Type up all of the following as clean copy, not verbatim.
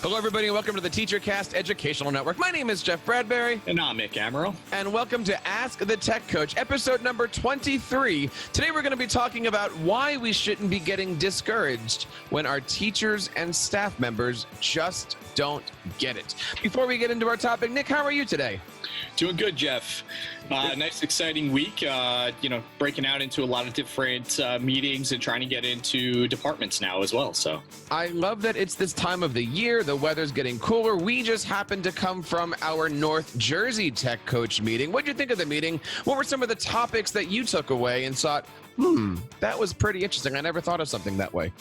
Hello, everybody, and welcome to the TeacherCast Educational Network. My name is Jeff Bradbury. And I'm Mick Amaral. And welcome to Ask the Tech Coach, episode number 23. Today, we're going to be talking about why we shouldn't be getting discouraged when our teachers and staff members just don't get it. Before we get into our topic, Nick, how are you today? Doing good, Jeff. Nice, exciting week, breaking out into a lot of different meetings and trying to get into departments now as well. So I love that it's this time of the year. The weather's getting cooler. We just happened to come from our North Jersey Tech Coach meeting. What did you think of the meeting? What were some of the topics that you took away and thought, that was pretty interesting. I never thought of something that way.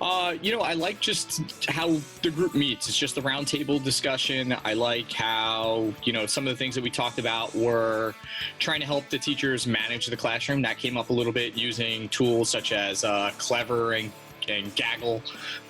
I like just how the group meets. It's just a roundtable discussion. I like how, some of the things that we talked about were trying to help the teachers manage the classroom. That came up a little bit using tools such as Clever and Gaggle,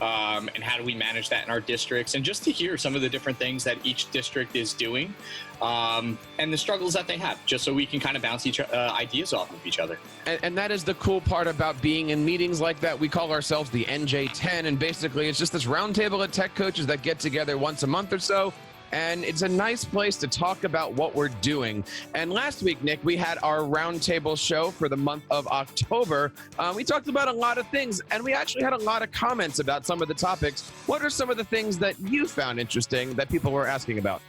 and how do we manage that in our districts, and just to hear some of the different things that each district is doing, and the struggles that they have, just so we can kind of bounce ideas off of each other. And that is the cool part about being in meetings like that. We call ourselves the NJ10, and basically it's just this roundtable of tech coaches that get together once a month or so. And it's a nice place to talk about what we're doing. And last week, Nick, we had our roundtable show for the month of October. We talked about a lot of things, and we actually had a lot of comments about some of the topics. What are some of the things that you found interesting that people were asking about?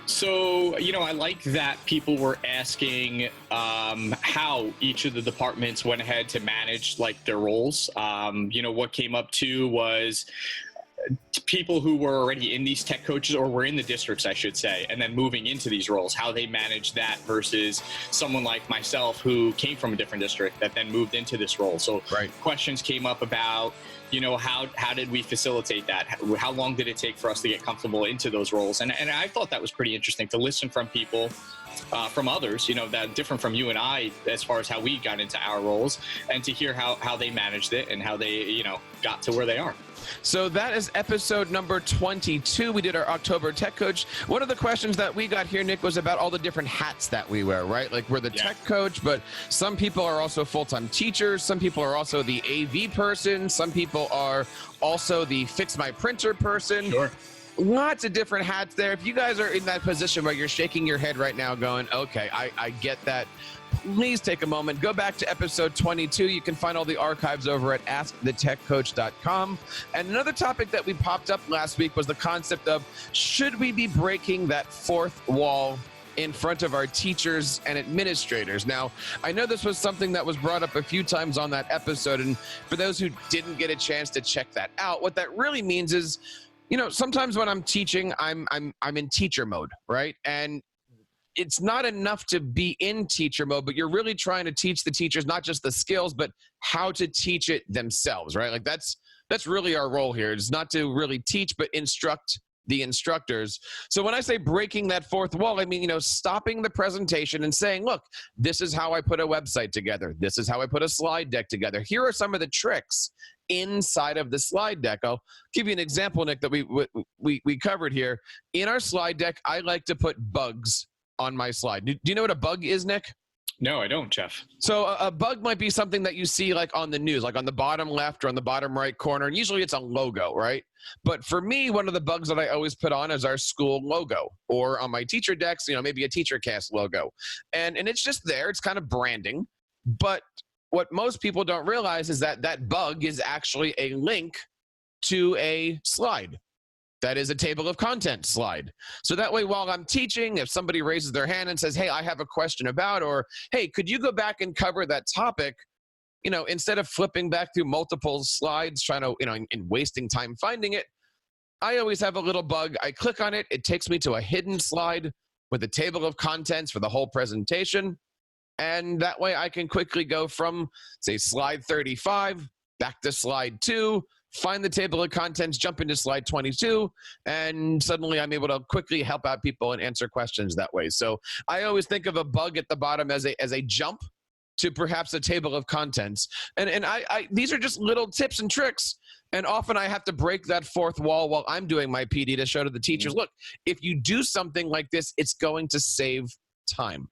So, I like that people were asking how each of the departments went ahead to manage their roles. What came up too was people who were already in these tech coaches, or were in the districts, I should say, and then moving into these roles, how they manage that versus someone like myself who came from a different district that then moved into this role. So questions came up about, how did we facilitate that? How long did it take for us to get comfortable into those roles? And I thought that was pretty interesting to listen from people, from others, that different from you and I, as far as how we got into our roles, and to hear how they managed it and how they, got to where they are. So that is episode number 22. We did our October Tech Coach. One of the questions that we got here, Nick, was about all the different hats that we wear, right? Like we're the tech coach, but some people are also full-time teachers. Some people are also the AV person. Some people are also the fix my printer person. Sure. Lots of different hats there. If you guys are in that position where you're shaking your head right now going, okay, I get that, please take a moment, go back to episode 22. You can find all the archives over at askthetechcoach.com. And another topic that we popped up last week was the concept of, should we be breaking that fourth wall in front of our teachers and administrators? Now, I know this was something that was brought up a few times on that episode, and for those who didn't get a chance to check that out, what that really means is, sometimes when I'm teaching, I'm in teacher mode, right? And it's not enough to be in teacher mode, but you're really trying to teach the teachers not just the skills, but how to teach it themselves, right? Like that's really our role here. It's not to really teach, but instruct the instructors. So when I say breaking that fourth wall, I mean, stopping the presentation and saying, look, this is how I put a website together. This is how I put a slide deck together. Here are some of the tricks inside of the slide deck. I'll give you an example, Nick, that we covered here. In our slide deck, I like to put bugs on my slide. Do you know what a bug is, Nick? No, I don't, Jeff. So a bug might be something that you see like on the news, like on the bottom left or on the bottom right corner, and usually it's a logo, right? But for me, one of the bugs that I always put on is our school logo, or on my teacher decks, maybe a TeacherCast logo. And it's just there. It's kind of branding. But what most people don't realize is that that bug is actually a link to a slide. That is a table of contents slide. So that way, while I'm teaching, if somebody raises their hand and says, hey, I have a question about, or hey, could you go back and cover that topic? Instead of flipping back through multiple slides, trying to, and wasting time finding it, I always have a little bug. I click on it. It takes me to a hidden slide with a table of contents for the whole presentation. And that way I can quickly go from, say, slide 35 back to slide 2, find the table of contents, jump into slide 22, and suddenly I'm able to quickly help out people and answer questions that way. So I always think of a bug at the bottom as a jump to perhaps a table of contents. And I these are just little tips and tricks. And often I have to break that fourth wall while I'm doing my PD to show to the teachers, look, if you do something like this, it's going to save time.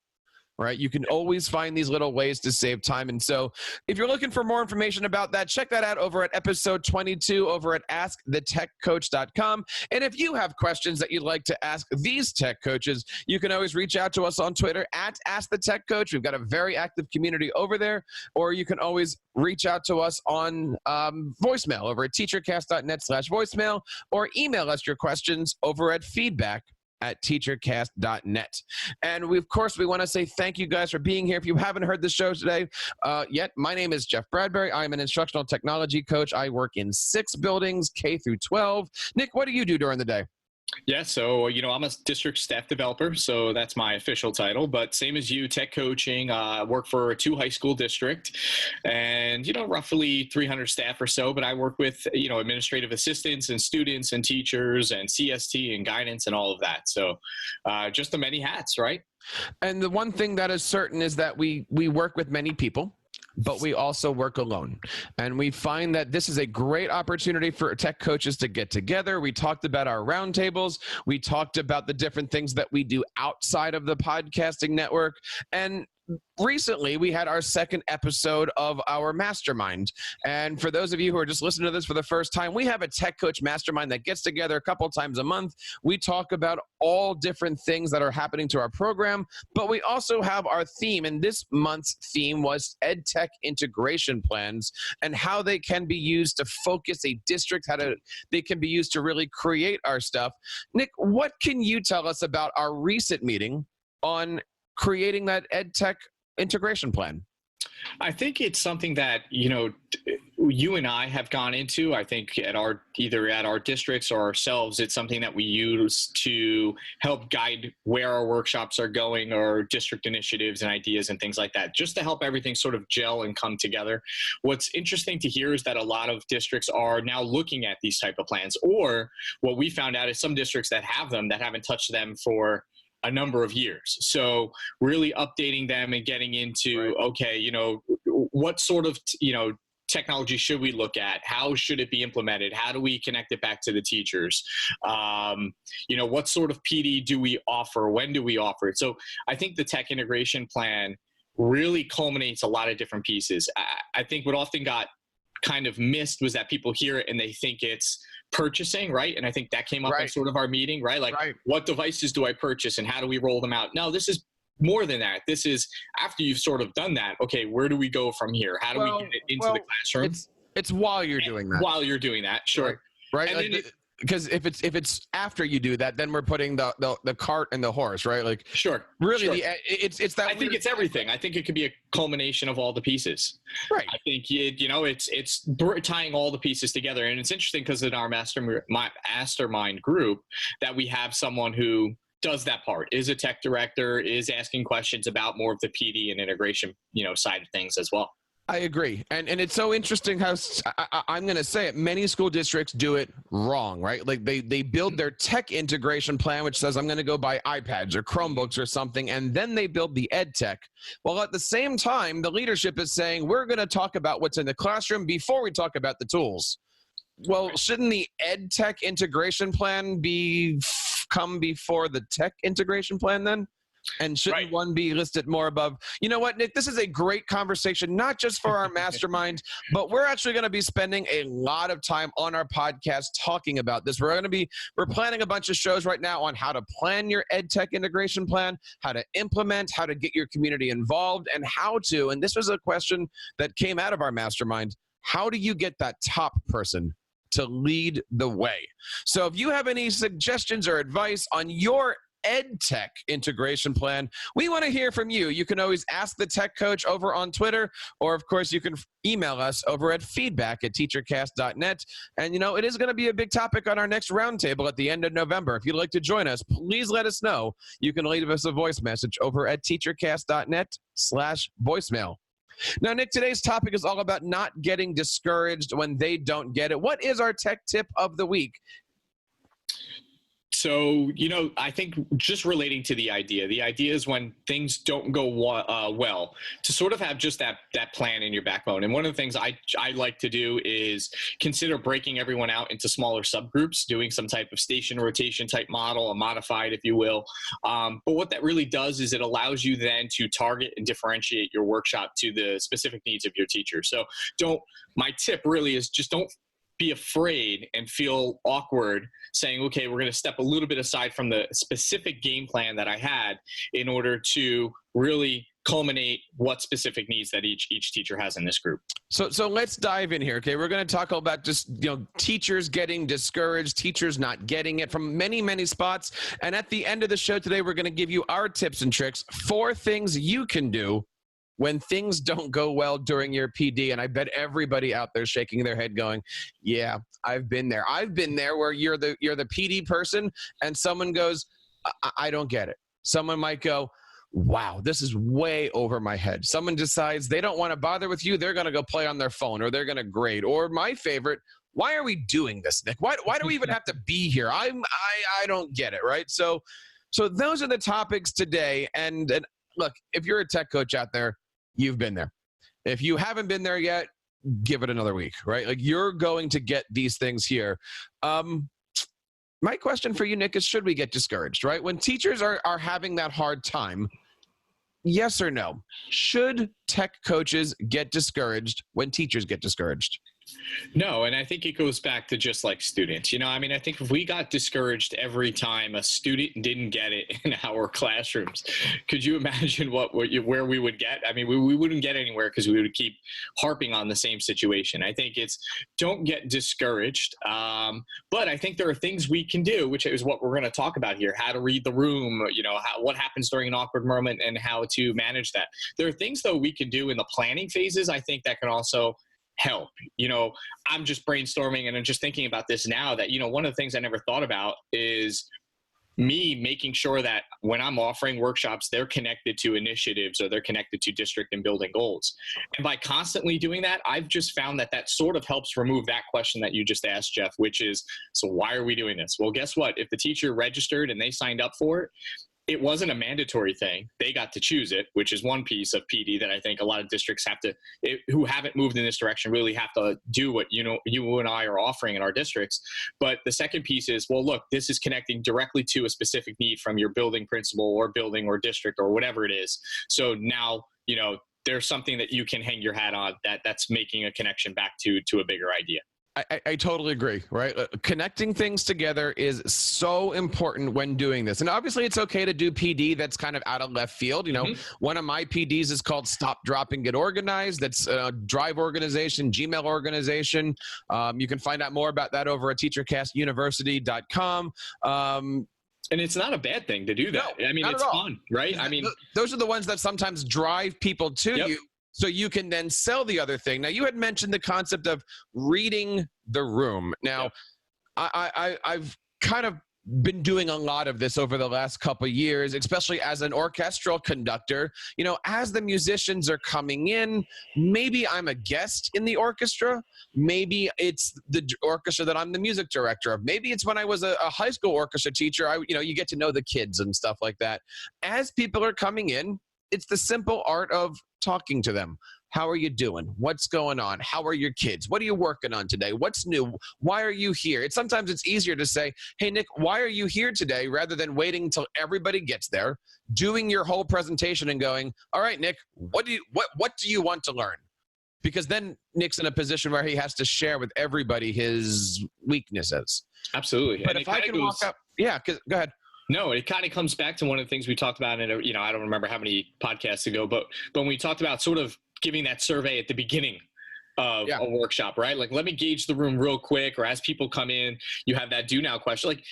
right? You can always find these little ways to save time. And so if you're looking for more information about that, check that out over at episode 22 over at askthetechcoach.com. And if you have questions that you'd like to ask these tech coaches, you can always reach out to us on Twitter at AskTheTechCoach. We've got a very active community over there, or you can always reach out to us on voicemail over at teachercast.net/voicemail, or email us your questions over at feedback@teachercast.net. And we, of course, we want to say thank you guys for being here. If you haven't heard the show today yet, my name is Jeff Bradbury. I'm an instructional technology coach. I work in 6 buildings, K through 12. Nick, what do you do during the day? Yeah, so, I'm a district staff developer, so that's my official title, but same as you, tech coaching, work for a 2 high school district and, roughly 300 staff or so, but I work with, administrative assistants and students and teachers and CST and guidance and all of that. So just the many hats, right? And the one thing that is certain is that we work with many people, but we also work alone. And we find that this is a great opportunity for tech coaches to get together. We talked about our roundtables. We talked about the different things that we do outside of the podcasting network. And recently, we had our 2nd episode of our mastermind. And for those of you who are just listening to this for the first time, we have a tech coach mastermind that gets together a couple times a month. We talk about all different things that are happening to our program, but we also have our theme. And this month's theme was EdTech integration plans and how they can be used to focus a district, they can be used to really create our stuff. Nick, what can you tell us about our recent meeting on creating that EdTech integration plan? I think it's something that, you and I have gone into. I think either at our districts or ourselves, it's something that we use to help guide where our workshops are going or district initiatives and ideas and things like that, just to help everything sort of gel and come together. What's interesting to hear is that a lot of districts are now looking at these type of plans, or what we found out is some districts that have them that haven't touched them for a number of years. So really updating them and getting into, okay, what sort of, technology should we look at? How should it be implemented? How do we connect it back to the teachers? What sort of PD do we offer? When do we offer it? So I think the tech integration plan really culminates a lot of different pieces. I think what often got kind of missed was that people hear it and they think it's purchasing, right? And I think that came up in sort of our meeting, right? Like, what devices do I purchase and how do we roll them out? No, this is more than that. This is after you've sort of done that. Okay, where do we go from here? How do we get it into the classroom? It's while you're doing that. While you're doing that, sure. Right. Because if it's after you do that, then we're putting the cart and the horse, right? Like, sure. Really, it's that. I think it's everything. I think it could be a culmination of all the pieces. Right. I think it's tying all the pieces together, and it's interesting because in our mastermind group that we have someone who does that part, is a tech director, is asking questions about more of the PD and integration, side of things as well. I agree. And it's so interesting how I'm going to say it. Many school districts do it wrong, right? Like they build their tech integration plan, which says I'm going to go buy iPads or Chromebooks or something. And then they build the ed tech. Well, at the same time, the leadership is saying, we're going to talk about what's in the classroom before we talk about the tools. Well, shouldn't the ed tech integration plan come before the tech integration plan then? And shouldn't one be listed more above? You know what, Nick? This is a great conversation, not just for our mastermind, but we're actually going to be spending a lot of time on our podcast talking about this. We're planning a bunch of shows right now on how to plan your ed tech integration plan, how to implement, how to get your community involved, and and this was a question that came out of our mastermind, how do you get that top person to lead the way? So if you have any suggestions or advice on your ed tech integration plan, we want to hear from you. You can always ask the tech coach over on Twitter, or of course you can email us over at feedback@teachercast.net. And it is going to be a big topic on our next roundtable at the end of November. If you'd like to join us, please let us know. You can leave us a voice message over at teachercast.net/voicemail. Now, Nick, today's topic is all about not getting discouraged when they don't get it. What is our tech tip of the week? So, I think just relating to the idea is when things don't go well, to sort of have just that plan in your backbone. And one of the things I like to do is consider breaking everyone out into smaller subgroups, doing some type of station rotation type model, a modified, if you will. But what that really does is it allows you then to target and differentiate your workshop to the specific needs of your teacher. So my tip really is just don't be afraid and feel awkward saying, okay, we're going to step a little bit aside from the specific game plan that I had in order to really culminate what specific needs that each teacher has in this group. So let's dive in here. Okay. We're going to talk about just, teachers getting discouraged, teachers not getting it from many, many spots. And at the end of the show today, we're going to give you our tips and tricks, 4 things you can do when things don't go well during your PD. And I bet everybody out there shaking their head going, yeah, I've been there. I've been there where you're the PD person and someone goes, I don't get it. Someone might go, wow, this is way over my head. Someone decides they don't want to bother with you. They're going to go play on their phone, or they're going to grade. Or my favorite, why are we doing this, Nick? Why do we even have to be here? I don't get it, right? So those are the topics today. And look, if you're a tech coach out there, you've been there. If you haven't been there yet, give it another week, right? Like, you're going to get these things here. My question for you, Nick, is should we get discouraged, right? When teachers are having that hard time, yes or no? Should tech coaches get discouraged when teachers get discouraged? No, and I think it goes back to just like students. I think if we got discouraged every time a student didn't get it in our classrooms, could you imagine where we would get? I mean, we wouldn't get anywhere because we would keep harping on the same situation. I think it's don't get discouraged. But I think there are things we can do, which is what we're going to talk about here, how to read the room, what happens during an awkward moment and how to manage that. There are things, though, we can do in the planning phases, I think, that can also help. I'm just brainstorming and I'm just thinking about this now that, one of the things I never thought about is me making sure that when I'm offering workshops, they're connected to initiatives or they're connected to district and building goals. And by constantly doing that, I've just found that sort of helps remove that question that you just asked, Jeff, which is, so why are we doing this? Well, guess what? If the teacher registered and they signed up for it, it wasn't a mandatory thing. They got to choose it, which is one piece of PD that I think a lot of districts who haven't moved in this direction really have to do what, you and I are offering in our districts. But the second piece is, well, look, this is connecting directly to a specific need from your building principal or building or district or whatever it is. So now, there's something that you can hang your hat on that's making a connection back to a bigger idea. I totally agree, right? Connecting things together is so important when doing this. And obviously it's okay to do PD that's kind of out of left field. One of my PDs is called Stop, Drop, and Get Organized. That's a Drive organization, Gmail organization. You can find out more about that over at TeacherCastUniversity.com. And it's not a bad thing to do that. No, I mean, it's fun, right? Those are the ones that sometimes drive people to you. So you can then sell the other thing. Now, you had mentioned the concept of reading the room. Now, I've kind of been doing a lot of this over the last couple of years, especially as an orchestral conductor. As the musicians are coming in, maybe I'm a guest in the orchestra. Maybe it's the orchestra that I'm the music director of. Maybe it's when I was a high school orchestra teacher. You get to know the kids and stuff like that. As people are coming in, it's the simple art of talking to them. How are you doing? What's going on? How are your kids? What are you working on today? What's new? Why are you here? Sometimes it's easier to say, hey, Nick, why are you here today? Rather than waiting until everybody gets there, doing your whole presentation and going, all right, Nick, what do you want to learn? Because then Nick's in a position where he has to share with everybody hhis weaknesses. Absolutely. But if I can walk up, go ahead. No, it kind of comes back to one of the things we talked about in, I don't remember how many podcasts ago, but when we talked about sort of giving that survey at the beginning of a workshop, right? Like, let me gauge the room real quick, or as people come in, you have that do now question. Like,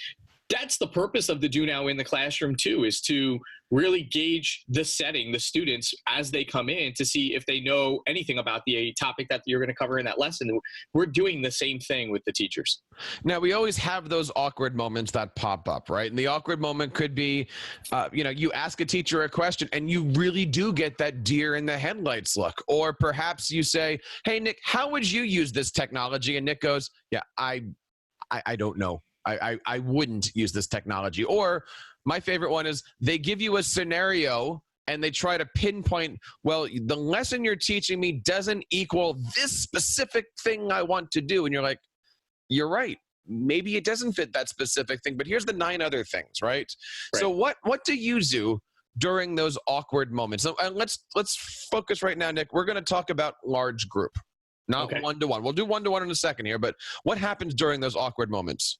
that's the purpose of the do now in the classroom too, is to really gauge the setting, the students as they come in to see if they know anything about the topic that you're going to cover in that lesson. We're doing the same thing with the teachers. Now, we always have those awkward moments that pop up, right? And the awkward moment could be, you ask a teacher a question and you really do get that deer in the headlights look. Or perhaps you say, hey, Nick, how would you use this technology? And Nick goes, yeah, I don't know. I wouldn't use this technology. Or my favorite one is they give you a scenario and they try to pinpoint, well, the lesson you're teaching me doesn't equal this specific thing I want to do. And you're like, you're right. Maybe it doesn't fit that specific thing, but here's the 9 other things, right? So what do you do during those awkward moments? So let's focus right now, Nick. We're going to talk about large group, not one-to-one. We'll do one-to-one in a second here, but what happens during those awkward moments?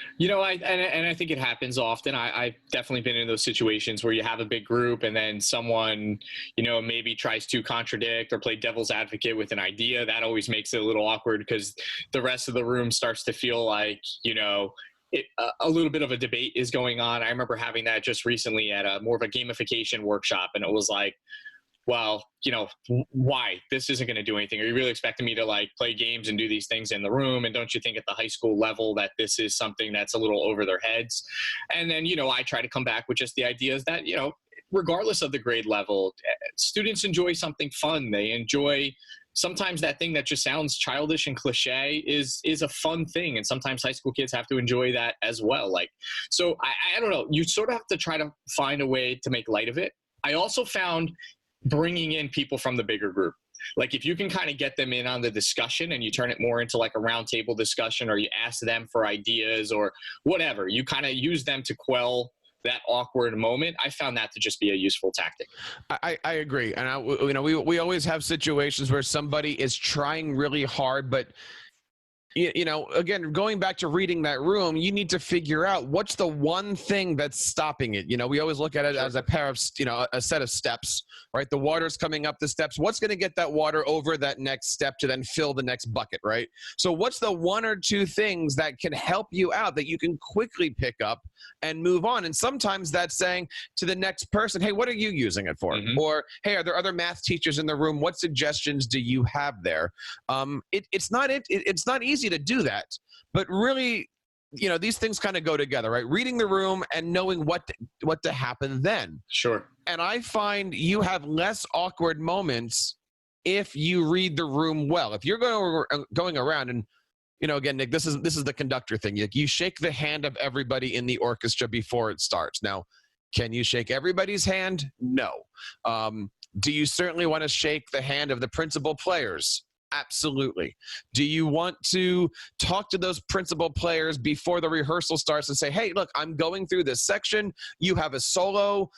I think it happens often. I've definitely been in those situations where you have a big group and then someone, maybe tries to contradict or play devil's advocate with an idea. That always makes it a little awkward because the rest of the room starts to feel like, a little bit of a debate is going on. I remember having that just recently at more of a gamification workshop, and it was like, well, why? This isn't going to do anything. Are you really expecting me to like play games and do these things in the room? And don't you think at the high school level that this is something that's a little over their heads? And then, I try to come back with just the ideas that, regardless of the grade level, students enjoy something fun. They enjoy sometimes that thing that just sounds childish and cliche is a fun thing. And sometimes high school kids have to enjoy that as well. So I don't know, you sort of have to try to find a way to make light of it. I also found bringing in people from the bigger group. Like if you can kind of get them in on the discussion and you turn it more into like a roundtable discussion, or you ask them for ideas or whatever, you kind of use them to quell that awkward moment. I found that to just be a useful tactic. I agree. And we always have situations where somebody is trying really hard, but again, going back to reading that room, you need to figure out what's the one thing that's stopping it. We always look at it as a pair of, a set of steps, right? The water's coming up the steps. What's going to get that water over that next step to then fill the next bucket, right? So what's the 1 or 2 things that can help you out that you can quickly pick up and move on? And sometimes that's saying to the next person, hey, what are you using it for? Mm-hmm. Or, hey, are there other math teachers in the room? What suggestions do you have there? It's not easy to do that, but really, these things kind of go together, right? Reading the room and knowing what to happen then. Sure. And I find you have less awkward moments if you read the room well. If you're going around and, again, Nick, this is the conductor thing. You shake the hand of everybody in the orchestra before it starts. Now, can you shake everybody's hand? No. Do you certainly want to shake the hand of the principal players? Absolutely. Do you want to talk to those principal players before the rehearsal starts and say, hey, look, I'm going through this section. You have a solo.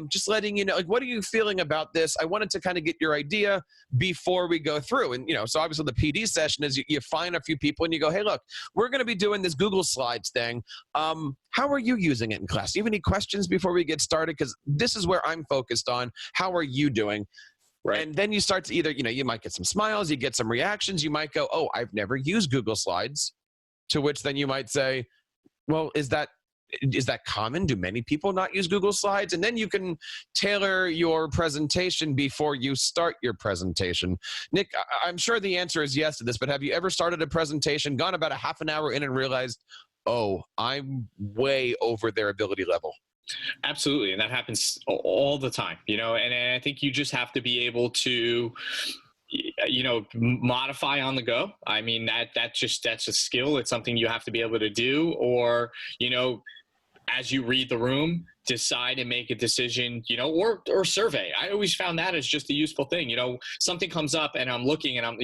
Just letting you know, what are you feeling about this? I wanted to kind of get your idea before we go through. And, so obviously the PD session is you find a few people and you go, hey, look, we're going to be doing this Google Slides thing. How are you using it in class? Do you have any questions before we get started? Because this is where I'm focused on. How are you doing? Right. And then you start to either, you might get some smiles, you get some reactions, you might go, oh, I've never used Google Slides, to which then you might say, well, is that common? Do many people not use Google Slides? And then you can tailor your presentation before you start your presentation. Nick, I'm sure the answer is yes to this, but have you ever started a presentation, gone about a half an hour in and realized, oh, I'm way over their ability level? Absolutely. And that happens all the time, and I think you just have to be able to, modify on the go. I mean, that's a skill. It's something you have to be able to do, or, as you read the room, decide and make a decision, or survey. I always found that as just a useful thing. Something comes up and I'm looking and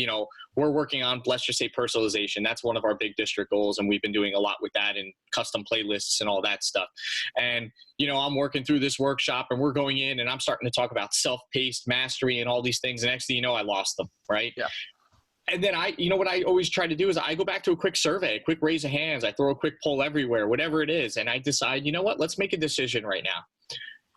we're working on, let's just say, personalization. That's one of our big district goals. And we've been doing a lot with that and custom playlists and all that stuff. And, I'm working through this workshop and we're going in and I'm starting to talk about self-paced mastery and all these things. And next thing you know, I lost them. Right. Yeah. And then what I always try to do is I go back to a quick survey, a quick raise of hands. I throw a quick poll everywhere, whatever it is. And I decide, let's make a decision right now.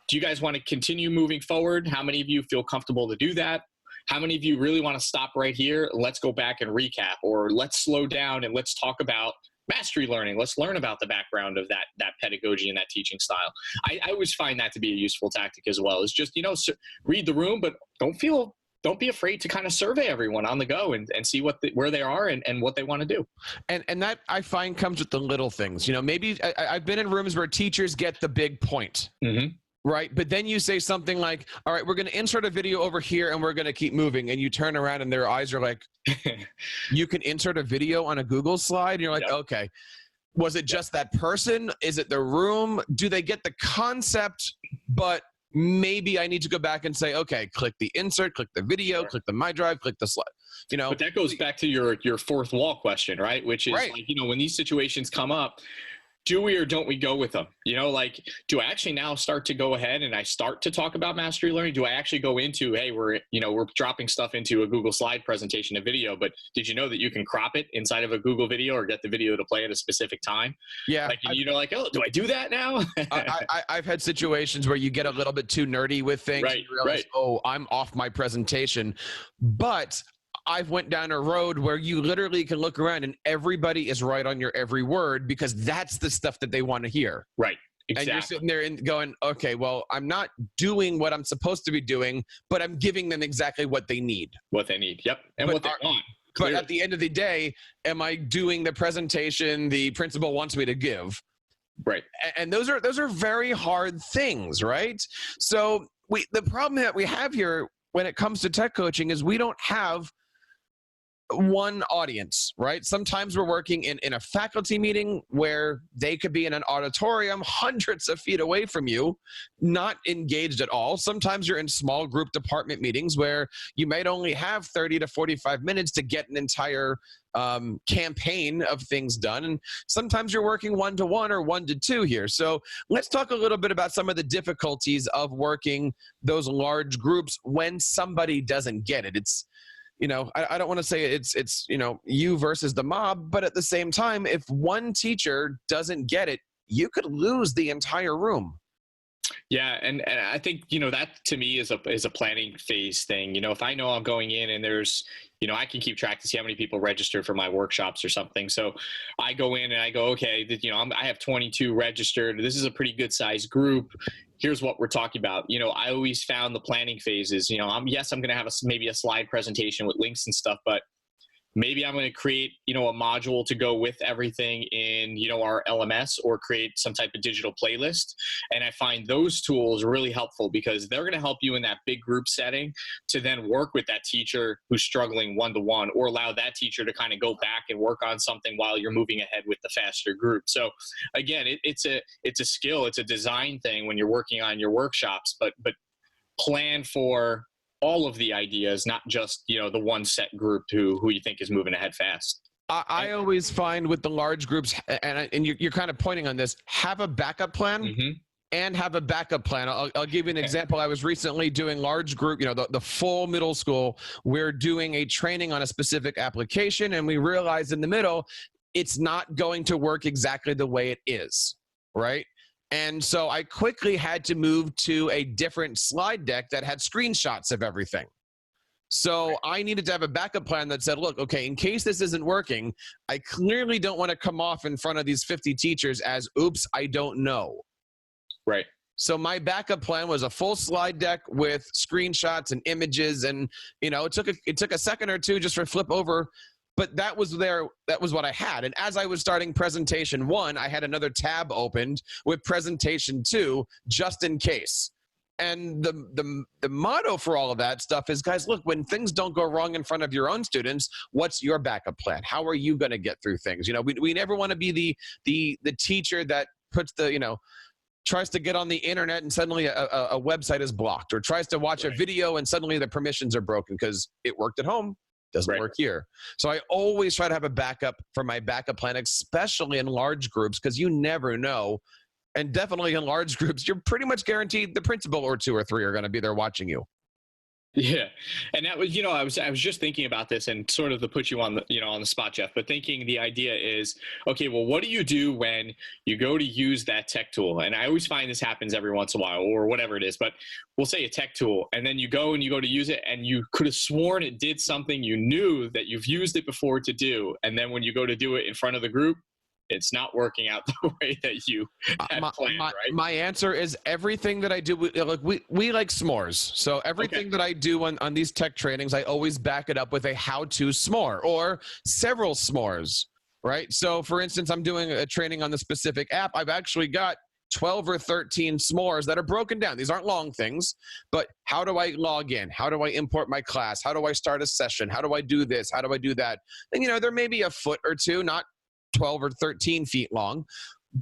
Do you guys want to continue moving forward? How many of you feel comfortable to do that? How many of you really want to stop right here? Let's go back and recap, or let's slow down and let's talk about mastery learning. Let's learn about the background of that pedagogy and that teaching style. I always find that to be a useful tactic as well. It's just, read the room, but don't be afraid to kind of survey everyone on the go and see where they are and what they want to do. And that I find comes with the little things. Maybe I've been in rooms where teachers get the big point. Mm-hmm. Right. But then you say something like, all right, we're going to insert a video over here and we're going to keep moving. And you turn around and their eyes are like, you can insert a video on a Google slide. And you're like, yep. Okay. Was it just that person? Is it the room? Do they get the concept? But maybe I need to go back and say, okay, click the insert, click the video, click the My Drive, click the slide. You know, but that goes back to your fourth wall question, right? Which is like, you know, when these situations come up, do we or don't we go with them? You know, like, do I actually now start to go ahead and I start to talk about mastery learning? Do I actually go into, hey, we're dropping stuff into a Google slide presentation, a video, but did you know that you can crop it inside of a Google video or get the video to play at a specific time? Yeah. Like, you know, like, oh, do I do that now? I've had situations where you get a little bit too nerdy with things. Right, and you realize, oh, I'm off my presentation. But I've went down a road where you literally can look around and everybody is right on your every word because that's the stuff that they want to hear. Right. Exactly. And you're sitting there and going, okay, well, I'm not doing what I'm supposed to be doing, but I'm giving them exactly what they need. What they need. Yep. And what they want. But at the end of the day, am I doing the presentation the principal wants me to give? Right. And those are very hard things, right? So the problem that we have here when it comes to tech coaching is we don't have one audience, right? Sometimes we're working in a faculty meeting where they could be in an auditorium hundreds of feet away from you, not engaged at all. Sometimes you're in small group department meetings where you might only have 30 to 45 minutes to get an entire campaign of things done. And sometimes you're working 1-to-1 or 1-to-2 here. So let's talk a little bit about some of the difficulties of working those large groups when somebody doesn't get it. It's, you know, I don't want to say it's, you know, you versus the mob, but at the same time, if one teacher doesn't get it, you could lose the entire room. Yeah. And I think, you know, that to me is a planning phase thing. You know, if I know I'm going in and there's, you know, I can keep track to see how many people registered for my workshops or something. So I go in and I go, okay, you know, I have 22 registered. This is a pretty good sized group. Here's what we're talking about. You know, I always found the planning phases, you know, I'm going to have maybe a slide presentation with links and stuff, but maybe I'm going to create, you know, a module to go with everything in, you know, our LMS or create some type of digital playlist. And I find those tools really helpful because they're going to help you in that big group setting to then work with that teacher who's struggling 1-to-1 or allow that teacher to kind of go back and work on something while you're moving ahead with the faster group. So again, it's a skill, it's a design thing when you're working on your workshops, but plan for all of the ideas, not just, you know, the one set group who you think is moving ahead fast. I always find with the large groups, and you're kind of pointing on this, have a backup plan. Mm-hmm. And have a backup plan. I'll give you an example. I was recently doing large group, you know, the full middle school. We're doing a training on a specific application, and we realized in the middle, it's not going to work exactly the way it is, right? And so I quickly had to move to a different slide deck that had screenshots of everything. So I needed to have a backup plan that said, look, okay, in case this isn't working, I clearly don't want to come off in front of these 50 teachers as, oops, I don't know. Right. So my backup plan was a full slide deck with screenshots and images. And, you know, it took a second or two just for flip over. But that was what I had. And as I was starting presentation 1, I had another tab opened with presentation 2, just in case. And the motto for all of that stuff is, guys, look, when things don't go wrong in front of your own students, what's your backup plan? How are you going to get through things? You know, we never want to be the teacher that puts tries to get on the internet and suddenly a website is blocked, or tries to watch a video and suddenly the permissions are broken because it worked at home. Doesn't work here. So I always try to have a backup for my backup plan, especially in large groups, because you never know. And definitely in large groups, you're pretty much guaranteed the principal or 2 or 3 are going to be there watching you. Yeah. And that was, you know, I was just thinking about this and sort of to put you on the, you know, on the spot, Jeff, but thinking the idea is, okay, well, what do you do when you go to use that tech tool? And I always find this happens every once in a while or whatever it is, but we'll say a tech tool, and then you go to use it and you could have sworn it did something you knew that you've used it before to do. And then when you go to do it in front of the group, it's not working out the way that you had planned, right? My answer is everything that I do. We like s'mores. So everything that I do on these tech trainings, I always back it up with a how-to s'more or several s'mores, right? So for instance, I'm doing a training on the specific app. I've actually got 12 or 13 s'mores that are broken down. These aren't long things, but how do I log in? How do I import my class? How do I start a session? How do I do this? How do I do that? And, you know, there may be a foot or two, not 12 or 13 feet long.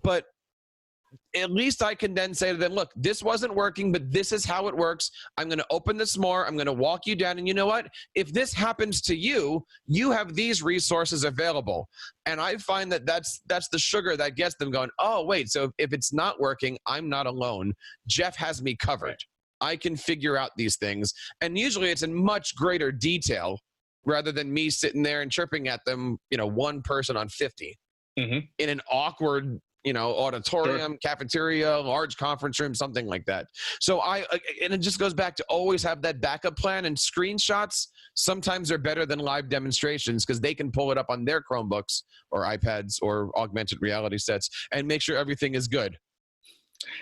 But at least I can then say to them, look, this wasn't working, but this is how it works. I'm going to open this more. I'm going to walk you down. And you know what? If this happens to you, you have these resources available. And I find that that's the sugar that gets them going, oh, wait, so if it's not working, I'm not alone. Jeff has me covered. I can figure out these things. And usually it's in much greater detail rather than me sitting there and chirping at them, one person on 50 in an awkward auditorium, cafeteria, large conference room, something like that. So and it just goes back to always have that backup plan, and screenshots sometimes are better than live demonstrations because they can pull it up on their Chromebooks or iPads or augmented reality sets and make sure everything is good.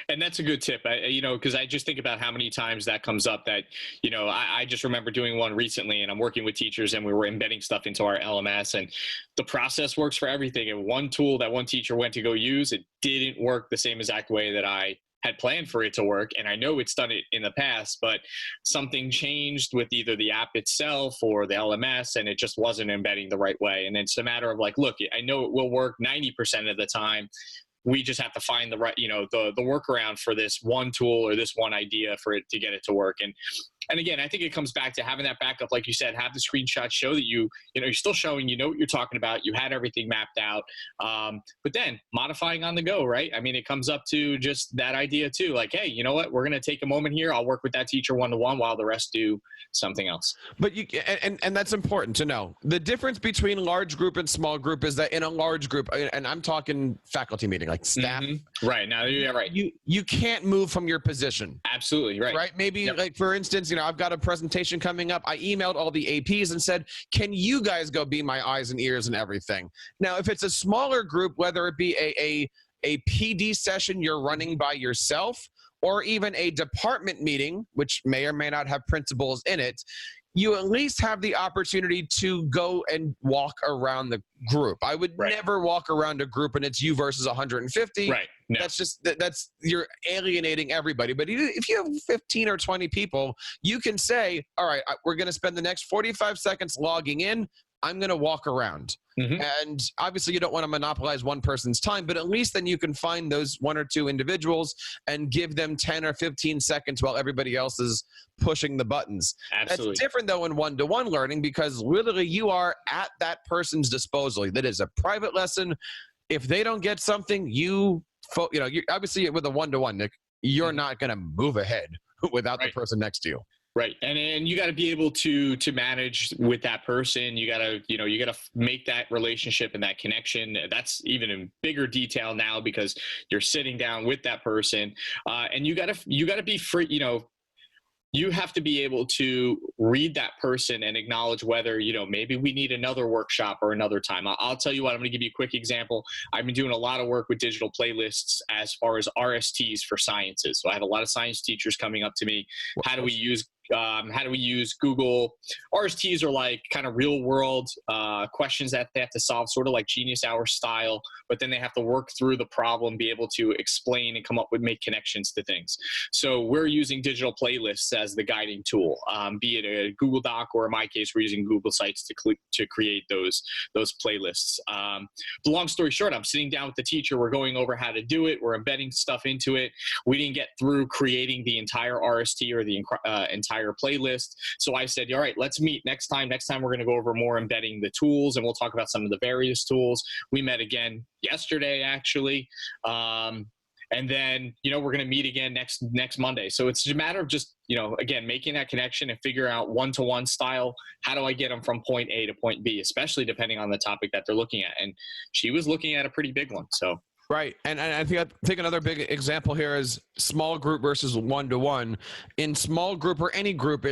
And that's a good tip, because I just think about how many times that comes up that, I just remember doing one recently, and I'm working with teachers and we were embedding stuff into our LMS, and the process works for everything. And one tool that one teacher went to go use, it didn't work the same exact way that I had planned for it to work. And I know it's done it in the past, but something changed with either the app itself or the LMS, and it just wasn't embedding the right way. And it's a matter of like, look, I know it will work 90% of the time. We just have to find the right, the workaround for this one tool or this one idea for it to get it to work. And again, I think it comes back to having that backup, like you said, have the screenshot show that you're still showing, what you're talking about. You had everything mapped out, but then modifying on the go, right? I mean, it comes up to just that idea too. Like, hey, you know what? We're going to take a moment here. I'll work with that teacher one-to-one while the rest do something else. But and that's important to know. The difference between large group and small group is that in a large group, and I'm talking faculty meeting, like staff. Right. Now, yeah, right. You can't move from your position. Absolutely. Right. Right. Maybe like, for instance, I've got a presentation coming up. I emailed all the APs and said, can you guys go be my eyes and ears and everything? Now, if it's a smaller group, whether it be a PD session you're running by yourself, or even a department meeting, which may or may not have principals in it, you at least have the opportunity to go and walk around the group. I would never walk around a group and it's you versus 150. Right. No. That's you're alienating everybody. But if you have 15 or 20 people, you can say, all right, we're going to spend the next 45 seconds logging in. I'm going to walk around. And obviously you don't want to monopolize one person's time, but at least then you can find those one or two individuals and give them 10 or 15 seconds while everybody else is pushing the buttons. Absolutely. That's different though in one-to-one learning, because literally you are at that person's disposal. That is a private lesson. If they don't get something, you're obviously with a one-to-one, Nick, you're not going to move ahead without the person next to you. Right. And you got to be able to manage with that person. You got to make that relationship and that connection. That's even in bigger detail now because you're sitting down with that person. And you got to be free, you have to be able to read that person and acknowledge whether, maybe we need another workshop or another time. I'll tell you what, I'm going to give you a quick example. I've been doing a lot of work with digital playlists as far as RSTs for sciences. So I have a lot of science teachers coming up to me. How do we use Google? RSTs are like kind of real world questions that they have to solve, sort of like Genius Hour style, but then they have to work through the problem, be able to explain and come up with, make connections to things. So we're using digital playlists as the guiding tool, be it a Google Doc, or in my case, we're using Google Sites to create those playlists. The long story short, I'm sitting down with the teacher. We're going over how to do it. We're embedding stuff into it. We didn't get through creating the entire RST or the entire playlist. So I said, all right, let's meet next time. Next time we're going to go over more embedding the tools, and we'll talk about some of the various tools. We met again yesterday, actually. And then, we're going to meet again next Monday. So it's a matter of just, again, making that connection and figure out one-to-one style. How do I get them from point A to point B, especially depending on the topic that they're looking at? And she was looking at a pretty big one. So. Right. And I think another big example here is small group versus one-to-one. In small group or any group,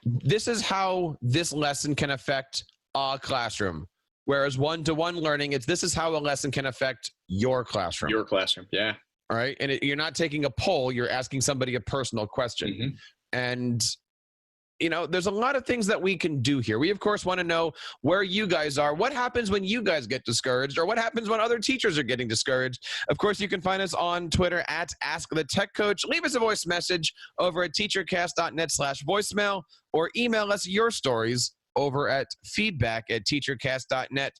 this is how this lesson can affect a classroom. Whereas one-to-one learning, this is how a lesson can affect your classroom. Your classroom, yeah. All right. And you're not taking a poll, you're asking somebody a personal question. And there's a lot of things that we can do here. We, of course, want to know where you guys are. What happens when you guys get discouraged, or what happens when other teachers are getting discouraged? Of course, you can find us on Twitter at AskTheTechCoach. Leave us a voice message over at teachercast.net/voicemail, or email us your stories over at feedback@teachercast.net.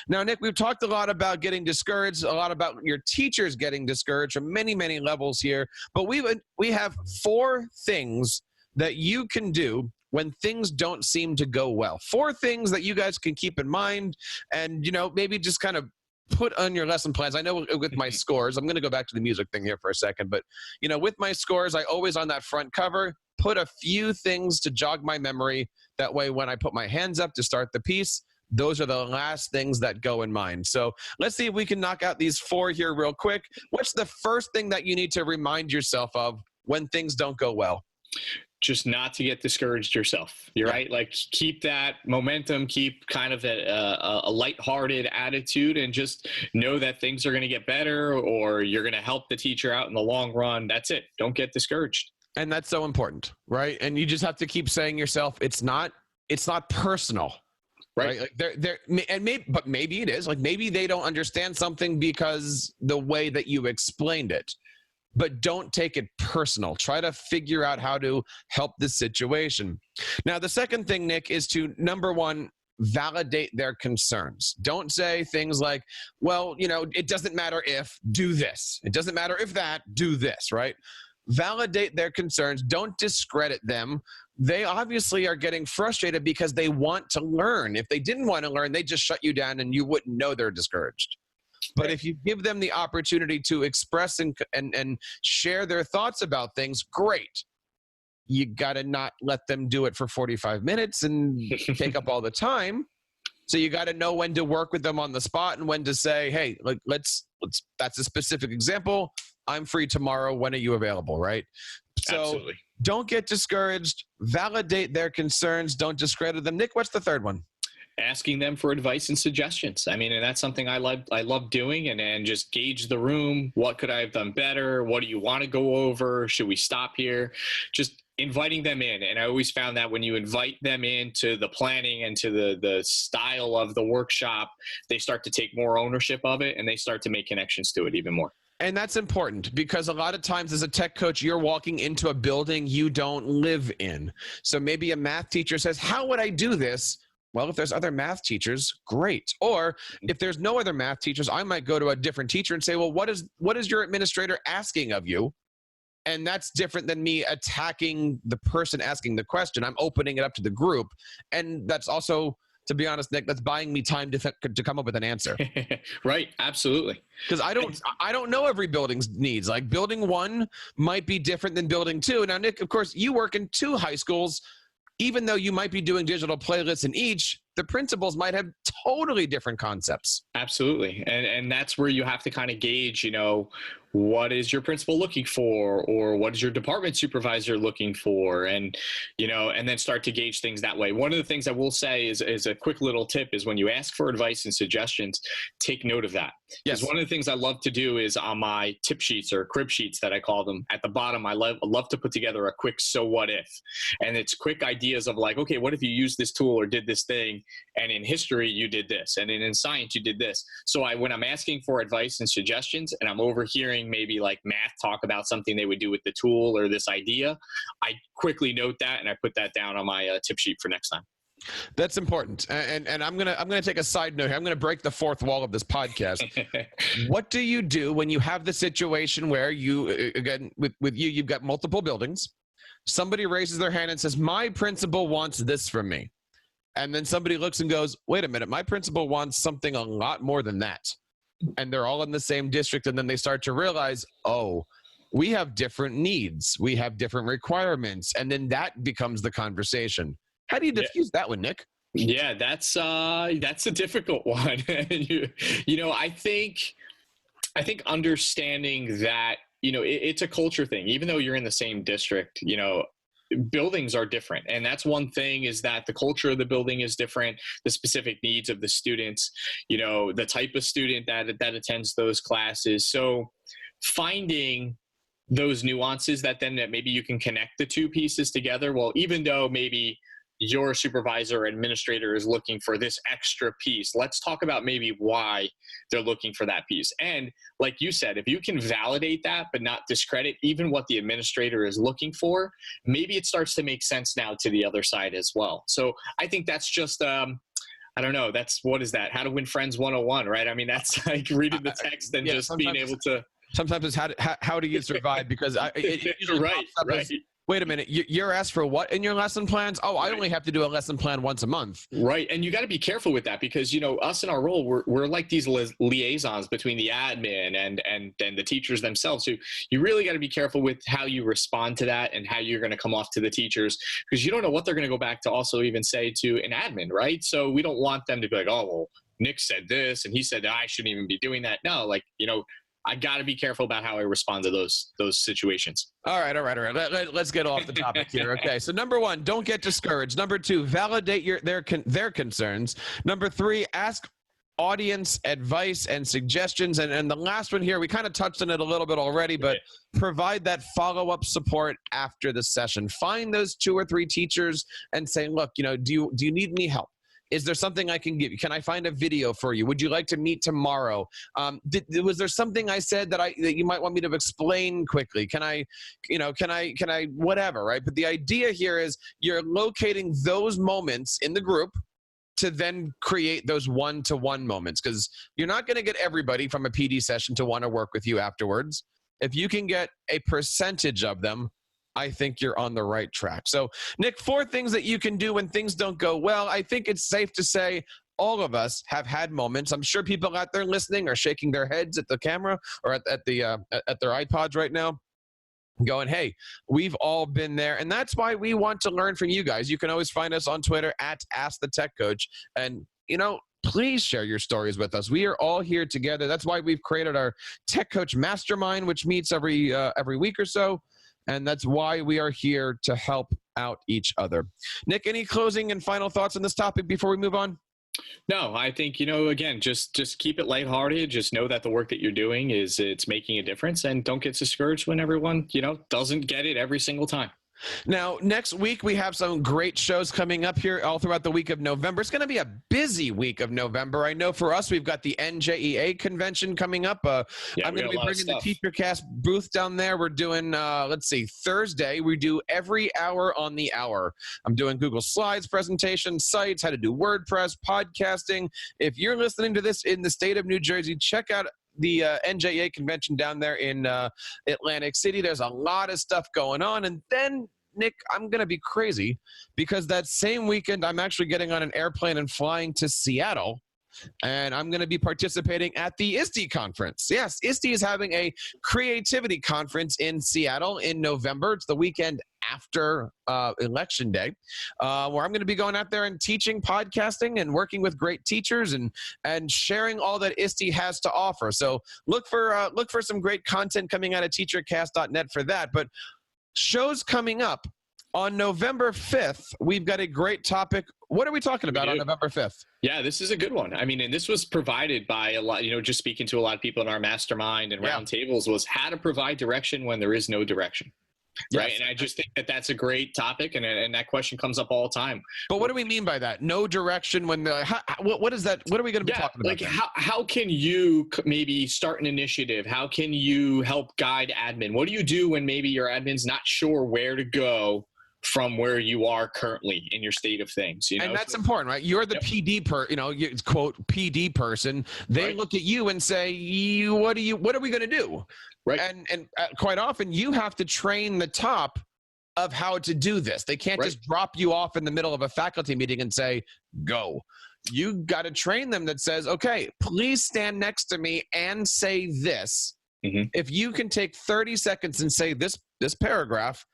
Now, Nick, we've talked a lot about getting discouraged, a lot about your teachers getting discouraged from many, many levels here, but we have 4 things that you can do when things don't seem to go well. 4 things that you guys can keep in mind and, maybe just kind of put on your lesson plans. I know with my scores, I'm going to go back to the music thing here for a second, but, with my scores, I always on that front cover put a few things to jog my memory. That way, when I put my hands up to start the piece, those are the last things that go in mind. So let's see if we can knock out these 4 here real quick. What's the first thing that you need to remind yourself of when things don't go well? Just not to get discouraged yourself. You're right. Like, keep that momentum, keep kind of a lighthearted attitude, and just know that things are going to get better, or you're going to help the teacher out in the long run. That's it. Don't get discouraged. And that's so important, right? And you just have to keep saying yourself, it's not personal. Right. Like maybe it is. Like, maybe they don't understand something because the way that you explained it. But don't take it personal. Try to figure out how to help the situation. Now, the second thing, Nick, is to, number 1, validate their concerns. Don't say things like, well, it doesn't matter if, do this. It doesn't matter if that, do this, right? Validate their concerns. Don't discredit them. They obviously are getting frustrated because they want to learn. If they didn't want to learn, they'd just shut you down and you wouldn't know they're discouraged. But if you give them the opportunity to express and share their thoughts about things, great. You got to not let them do it for 45 minutes and take up all the time. So you got to know when to work with them on the spot and when to say, hey, let's that's a specific example. I'm free tomorrow. When are you available? Right. So Absolutely. Don't get discouraged. Validate their concerns. Don't discredit them. Nick, what's the third one? Asking them for advice and suggestions. I mean, and that's something I love doing, and just gauge the room. What could I have done better? What do you want to go over? Should we stop here? Just inviting them in. And I always found that when you invite them into the planning and to the style of the workshop, they start to take more ownership of it, and they start to make connections to it even more. And that's important because a lot of times as a tech coach, you're walking into a building you don't live in. So maybe a math teacher says, how would I do this? Well, if there's other math teachers, great. Or if there's no other math teachers, I might go to a different teacher and say, well, what is your administrator asking of you? And that's different than me attacking the person asking the question. I'm opening it up to the group. And that's also, to be honest, Nick, that's buying me time to come up with an answer. Right. Absolutely. Because I don't know every building's needs. Like, building 1 might be different than building 2. Now, Nick, of course, you work in 2 high schools. Even though you might be doing digital playlists in each, the principals might have totally different concepts. Absolutely. And that's where you have to kind of gauge, what is your principal looking for, or what is your department supervisor looking for? And, and then start to gauge things that way. One of the things I will say is a quick little tip is when you ask for advice and suggestions, take note of that. Yes. Because one of the things I love to do is on my tip sheets or crib sheets that I call them, at the bottom, I love to put together a quick so what if. And it's quick ideas of like, okay, what if you used this tool or did this thing? And in history, you did this. And in science, you did this. So when I'm asking for advice and suggestions and I'm overhearing maybe like math talk about something they would do with the tool or this idea, I quickly note that and I put that down on my tip sheet for next time. That's important. And I'm gonna take a side note here. I'm gonna break the fourth wall of this podcast. What do you do when you have the situation where you, again, with you've got multiple buildings, somebody raises their hand and says, my principal wants this from me. And then somebody looks and goes, wait a minute, my principal wants something a lot more than that. And they're all in the same district. And then they start to realize, oh, we have different needs. We have different requirements. And then that becomes the conversation. How do you diffuse that one, Nick? Yeah, that's a difficult one. I think understanding that, it's a culture thing, even though you're in the same district, buildings are different. And that's one thing, is that the culture of the building is different, the specific needs of the students, the type of student that attends those classes. So finding those nuances that maybe you can connect the two pieces together. Well, even though maybe your supervisor or administrator is looking for this extra piece, let's talk about maybe why they're looking for that piece. And like you said, if you can validate that but not discredit even what the administrator is looking for, maybe it starts to make sense now to the other side as well. So I think that's just I don't know. What is that? How to Win Friends 101, right? I mean, that's like reading the text and just being able to. Sometimes it's how do you survive, because it usually right, pops up right. as, wait a minute, you're asked for what in your lesson plans? Oh, I only have to do a lesson plan once a month. Right. And you got to be careful with that, because, us in our role, we're like these liaisons between the admin and the teachers themselves. So you really got to be careful with how you respond to that and how you're going to come off to the teachers, because you don't know what they're going to go back to also even say to an admin, right? So we don't want them to be like, oh, well, Nick said this and he said I shouldn't even be doing that. No, I got to be careful about how I respond to those situations. All right. Let's get off the topic here. Okay. So number 1, don't get discouraged. Number 2, validate their concerns. Number 3, ask audience advice and suggestions. And the last one here, we kind of touched on it a little bit already, but provide that follow-up support after the session. Find those 2 or 3 teachers and say, look, do you need any help? Is there something I can give you? Can I find a video for you? Would you like to meet tomorrow? Was there something I said that you might want me to explain quickly? Can I whatever, right? But the idea here is you're locating those moments in the group to then create those one-to-one moments, because you're not going to get everybody from a PD session to want to work with you afterwards. If you can get a percentage of them, I think you're on the right track. So, Nick, 4 things that you can do when things don't go well. I think it's safe to say all of us have had moments. I'm sure people out there listening are shaking their heads at the camera or at their iPods right now, going, hey, we've all been there. And that's why we want to learn from you guys. You can always find us on Twitter at AskTheTechCoach. And, please share your stories with us. We are all here together. That's why we've created our Tech Coach Mastermind, which meets every week or so. And that's why we are here to help out each other. Nick, any closing and final thoughts on this topic before we move on? No, I think, again, just keep it lighthearted. Just know that the work that you're doing it's making a difference, and don't get discouraged when everyone, doesn't get it every single time. Now, next week, we have some great shows coming up here all throughout the week of November. It's going to be a busy week of November. I know for us, we've got the NJEA convention coming up. I'm going to be bringing the TeacherCast booth down there. We're doing, Thursday, we do every hour on the hour. I'm doing Google Slides presentation, sites, how to do WordPress, podcasting. If you're listening to this in the state of New Jersey, check out the NJEA convention down there in Atlantic City. There's a lot of stuff going on. And then, Nick, I'm going to be crazy because that same weekend, I'm actually getting on an airplane and flying to Seattle. And I'm going to be participating at the ISTE conference. Yes, ISTE is having a creativity conference in Seattle in November. It's the weekend after Election Day, where I'm going to be going out there and teaching podcasting and working with great teachers and sharing all that ISTE has to offer. So look for some great content coming out of TeacherCast.net for that. But shows coming up on November 5th, we've got a great topic. What are we talking about on November 5th? Yeah, this is a good one. I mean, and this was provided by a lot, just speaking to a lot of people in our mastermind and roundtables, was how to provide direction when there is no direction. Right. Yes. And I just think that that's a great topic. And that question comes up all the time. But what do we mean by that? No direction when what is that? What are we going to be talking about? Like how can you maybe start an initiative? How can you help guide admin? What do you do when maybe your admin's not sure where to go from where you are currently in your state of things, And that's important, right? You're the PD quote PD person. They look at you and say, what are we going to do? Right. And quite often you have to train the top of how to do this. They can't just drop you off in the middle of a faculty meeting and say, go. You got to train them that says, okay, please stand next to me and say this. Mm-hmm. If you can take 30 seconds and say this paragraph,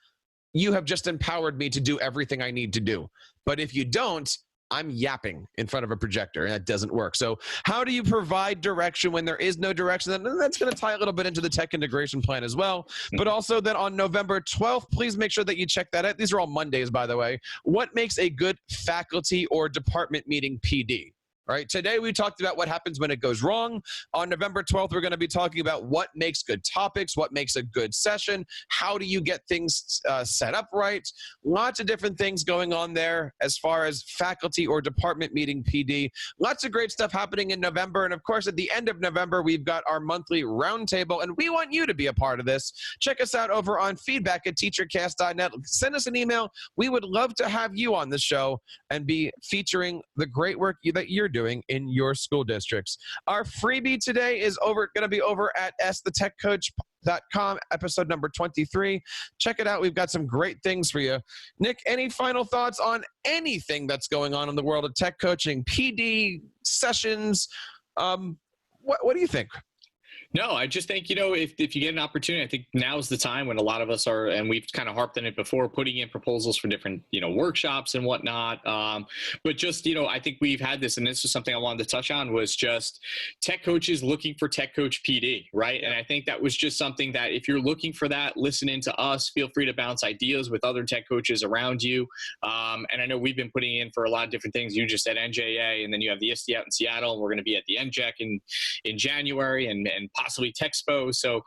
you have just empowered me to do everything I need to do. But if you don't, I'm yapping in front of a projector, and that doesn't work. So how do you provide direction when there is no direction? And that's going to tie a little bit into the tech integration plan as well. But also then on November 12th, please make sure that you check that out. These are all Mondays, by the way. What makes a good faculty or department meeting PD? right? Today, we talked about what happens when it goes wrong. On November 12th, we're going to be talking about what makes good topics, what makes a good session, how do you get things set up right. Lots of different things going on there as far as faculty or department meeting PD. Lots of great stuff happening in November. And of course, at the end of November, we've got our monthly roundtable, and we want you to be a part of this. Check us out over on feedback@teachercast.net. Send us an email. We would love to have you on the show and be featuring the great work that you're doing in your school districts. Our freebie today is going to be over at askthetechcoach.com, episode number 23. Check it out. We've got some great things for you. Nick, any final thoughts on anything that's going on in the world of tech coaching, PD, sessions? What do you think? No, I just think, if you get an opportunity, I think now's the time when a lot of us are, and we've kind of harped on it before, putting in proposals for different, workshops and whatnot. But just, I think we've had this, and this is something I wanted to touch on, was just tech coaches looking for tech coach PD, right? And I think that was just something that if you're looking for that, listen in to us, feel free to bounce ideas with other tech coaches around you. And I know we've been putting in for a lot of different things. You just said NJA, and then you have the ISTE out in Seattle, and we're going to be at the NJEC in January, and possibly Techspo. So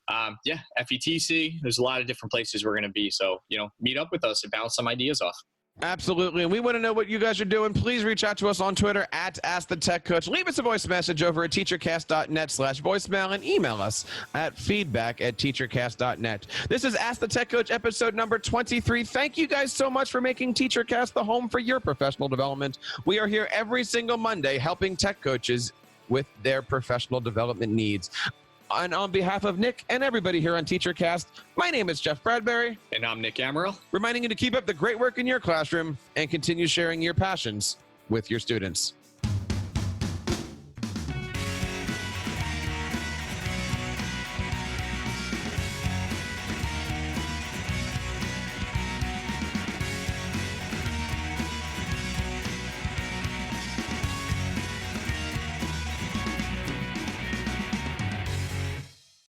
FETC, there's a lot of different places we're going to be. So, meet up with us and bounce some ideas off. Absolutely. And we want to know what you guys are doing. Please reach out to us on Twitter at AskTheTechCoach. Leave us a voice message over at teachercast.net/voicemail and email us at feedback@teachercast.net. This is Ask the Tech Coach, episode number 23. Thank you guys so much for making TeacherCast the home for your professional development. We are here every single Monday helping tech coaches with their professional development needs. And on behalf of Nick and everybody here on TeacherCast, my name is Jeff Bradbury. And I'm Nick Amaral. Reminding you to keep up the great work in your classroom and continue sharing your passions with your students.